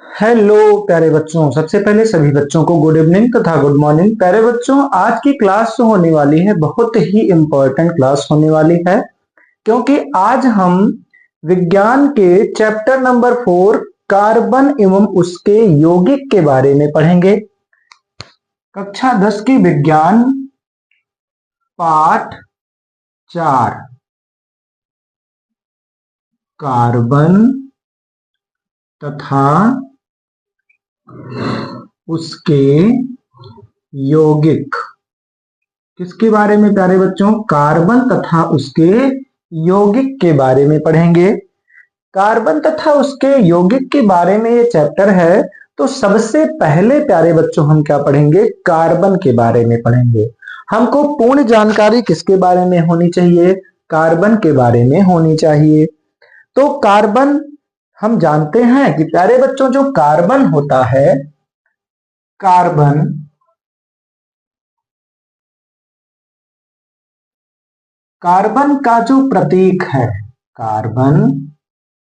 Hello प्यारे बच्चों, सबसे पहले सभी बच्चों को गुड इवनिंग तथा गुड मॉर्निंग। प्यारे बच्चों, आज की क्लास जो होने वाली है बहुत ही इम्पोर्टेंट क्लास होने वाली है, क्योंकि आज हम विज्ञान के चैप्टर नंबर 4 कार्बन एवं उसके यौगिक के बारे में पढ़ेंगे। कक्षा 10 की विज्ञान पाठ 4 कार्बन तथा उसके यौगिक। किसके बारे में प्यारे बच्चों? कार्बन तथा उसके यौगिक के बारे में पढ़ेंगे। कार्बन तथा उसके यौगिक के बारे में ये चैप्टर है, तो सबसे पहले प्यारे बच्चों हम क्या पढ़ेंगे? कार्बन के बारे में पढ़ेंगे। हमको पूर्ण जानकारी किसके बारे में होनी चाहिए? कार्बन के बारे में होनी चाहिए। तो कार्बन हम जानते हैं कि प्यारे बच्चों जो कार्बन होता है, कार्बन कार्बन का जो प्रतीक है, कार्बन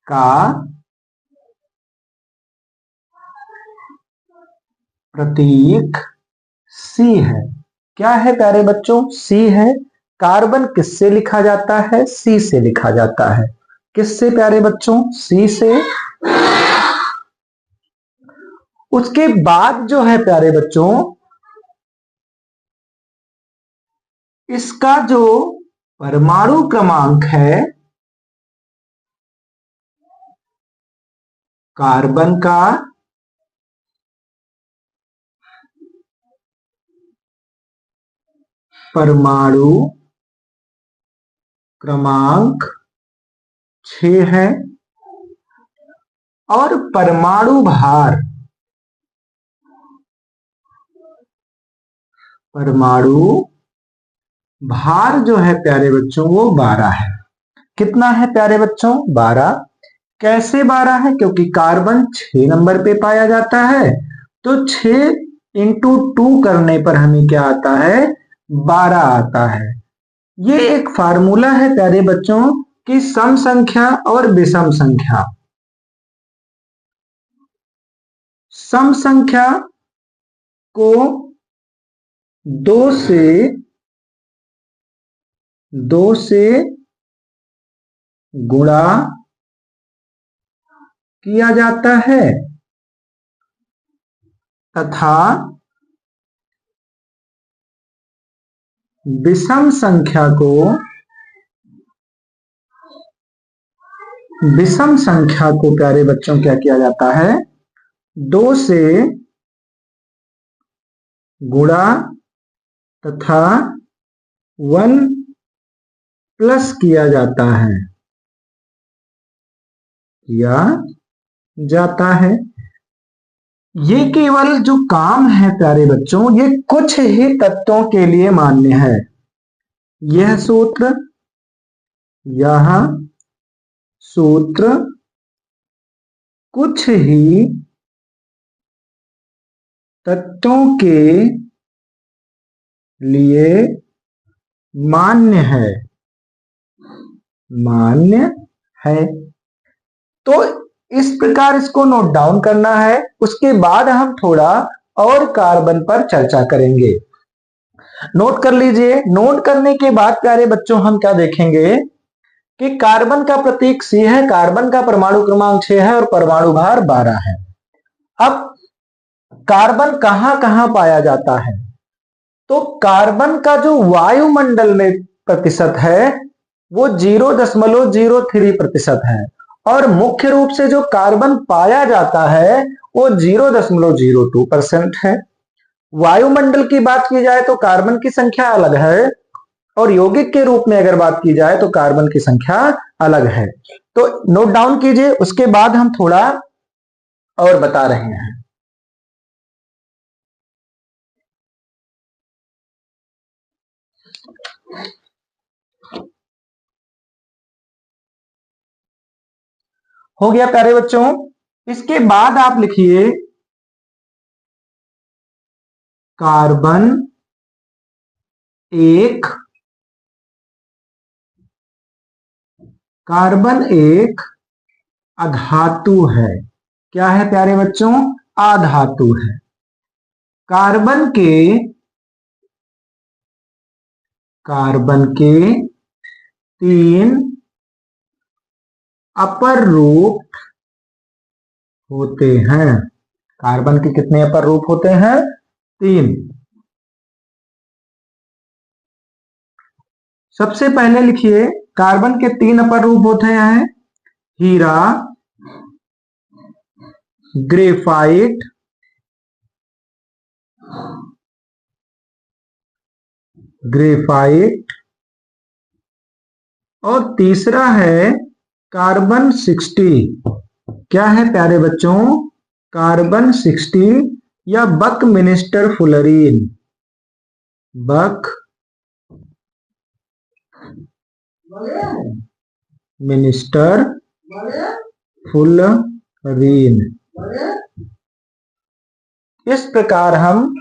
का प्रतीक सी है। क्या है प्यारे बच्चों? सी है। कार्बन किससे लिखा जाता है? सी से लिखा जाता है। किससे प्यारे बच्चों? सी से। उसके बाद जो है प्यारे बच्चों, इसका जो परमाणु क्रमांक है, कार्बन का परमाणु क्रमांक 6 है और परमाणु भार जो है प्यारे बच्चों वो 12 है। कितना है प्यारे बच्चों? 12। कैसे 12 है? क्योंकि कार्बन 6 नंबर पे पाया जाता है, तो 6 इंटू 2 करने पर हमें क्या आता है? 12 आता है। ये एक फार्मूला है प्यारे बच्चों कि सम संख्या और विषम संख्या, सम संख्या को 2 से गुणा किया जाता है तथा विषम संख्या को प्यारे बच्चों क्या किया जाता है? 2 से गुणा तथा 1 प्लस किया जाता है। ये केवल जो काम है प्यारे बच्चों, ये कुछ ही तत्वों के लिए मान्य है। यह सूत्र कुछ ही तत्वों के लिए मान्य है। तो इस प्रकार इसको नोट डाउन करना है। उसके बाद हम थोड़ा और कार्बन पर चर्चा करेंगे। नोट कर लीजिए। नोट करने के बाद प्यारे बच्चों हम क्या देखेंगे कि कार्बन का प्रतीक सी है, कार्बन का परमाणु क्रमांक 6 है और परमाणु भार 12 है। अब कार्बन कहां कहां पाया जाता है? तो कार्बन का जो वायुमंडल में प्रतिशत है वो 0.03% है, और मुख्य रूप से जो कार्बन पाया जाता है वो 0.02% है। वायुमंडल की बात की जाए तो कार्बन की संख्या अलग है, और यौगिक के रूप में अगर बात की जाए तो कार्बन की संख्या अलग है। तो नोट डाउन कीजिए, उसके बाद हम थोड़ा और बता रहे हैं। हो गया प्यारे बच्चों? इसके बाद आप लिखिए कार्बन एक अधातु है। क्या है प्यारे बच्चों? अधातु है। कार्बन के 3 अपर रूप होते हैं। कार्बन के कितने अपर रूप होते हैं? 3। सबसे पहले लिखिए, कार्बन के 3 अपर रूप होते हैं। हीरा, ग्रेफाइट, और तीसरा है कार्बन 60। क्या है प्यारे बच्चों? कार्बन 60 या बकमिनिस्टर फुलरीन। बक मिनिस्टर फुलरीन। इस प्रकार हम